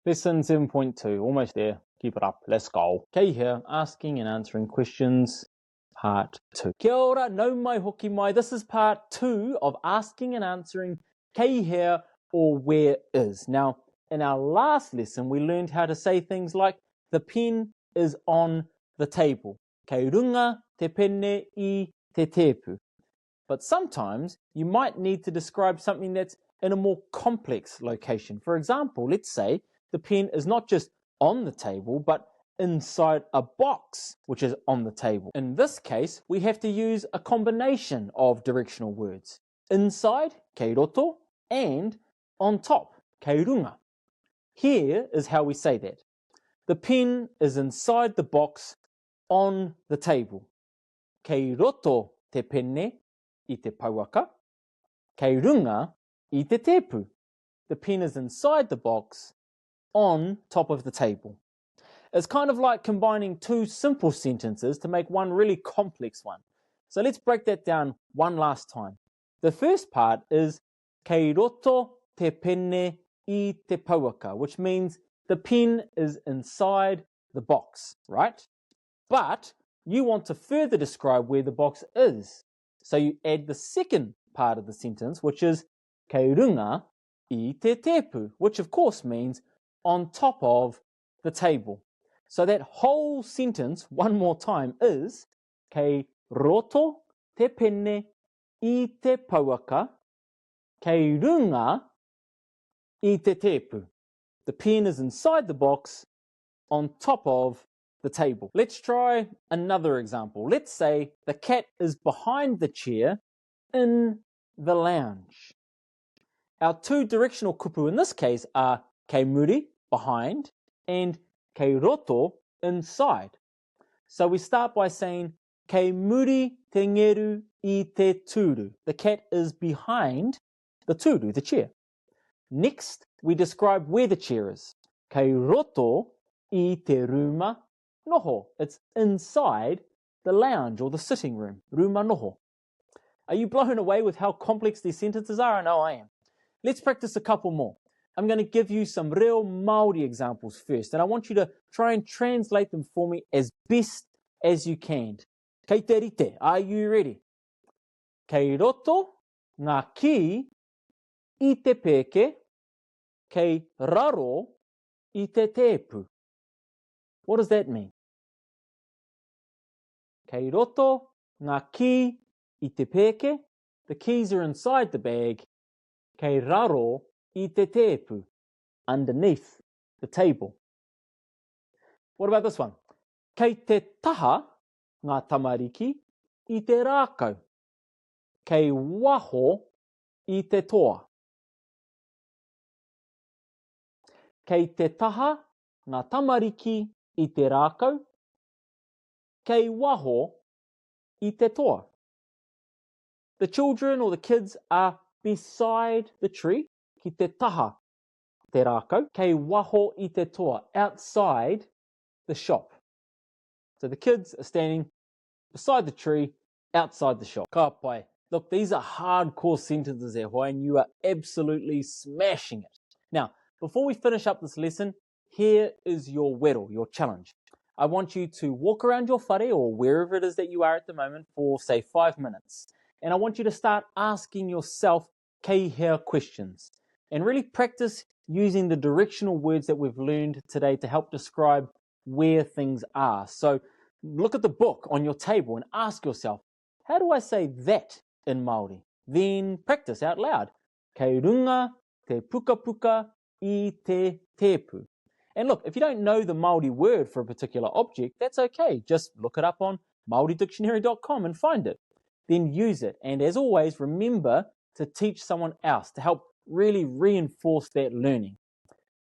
Lesson 7.2, almost there. Keep it up. Let's go. Kei here, asking and answering questions, part 2. Kia ora, nau mai hoki mai. This is part 2 of asking and answering kei here or where is. Now, in our last lesson, we learned how to say things like the pen is on the table. Kei runga te pene I te tepu. But sometimes you might need to describe something that's in a more complex location. For example, let's say the pen is not just on the table, but inside a box, which is on the table. In this case, we have to use a combination of directional words. Inside, kei roto, and on top, kei runga. Here is how we say that. The pen is inside the box on the table. Kei roto te pene I te pauaka. Kei runga I te tepu. The pen is inside the box on top of the table. It's kind of like combining two simple sentences to make one really complex one. So let's break that down one last time. The first part is kei roto te pene I te pauaka, which means the pen is inside the box, right? But you want to further describe where the box is. So you add the second part of the sentence, which is kei runga I te tepu, which of course means on top of the table. So that whole sentence, one more time, is kei roto te pene I te pauaka, kei runga I te tepu. The pen is inside the box on top of the table. Let's try another example. Let's say the cat is behind the chair in the lounge. Our two directional kupu in this case are kei muri, behind, and kei roto, inside. So we start by saying kei muri te ngeru I te turu. The cat is behind the turu, the chair. Next, we describe where the chair is. Kei roto I te ruma noho. It's inside the lounge or the sitting room. Ruma noho. Are you blown away with how complex these sentences are? I know I am. Let's practice a couple more. I'm going to give you some real Māori examples first, and I want you to try and translate them for me as best as you can. Kei te rite, are you ready? Kei roto ngā ki I te peke, kei raro I te tepu. What does that mean? Kei roto ngā ki I te peke. The keys are inside the bag. Kei raro I te tepu, underneath the table. What about this one? Kei te taha ngā tamariki I te rākau. Kei waho I te toa. Kei te taha ngā tamariki I te rākau. Kei waho I te toa. The children or the kids are beside the tree. Ki te taha te rākau. Kei waho I te toa, outside the shop. So the kids are standing beside the tree, outside the shop. Ka pai. Look, these are hardcore sentences e hoi, and you are absolutely smashing it. Now, before we finish up this lesson, here is your wero, your challenge. I want you to walk around your whare or wherever it is that you are at the moment for, say, 5 minutes. And I want you to start asking yourself kei hea questions and really practice using the directional words that we've learned today to help describe where things are. So look at the book on your table and ask yourself, how do I say that in Māori? Then practice out loud. Kei runga te puka puka I te tepu. And look, if you don't know the Māori word for a particular object, that's okay. Just look it up on MaoriDictionary.com and find it. Then use it. And as always, remember to teach someone else to help really reinforce that learning.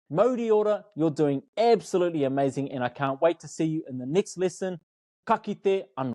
Mauri ora, you're doing absolutely amazing, and I can't wait to see you in the next lesson. Ka kite anō.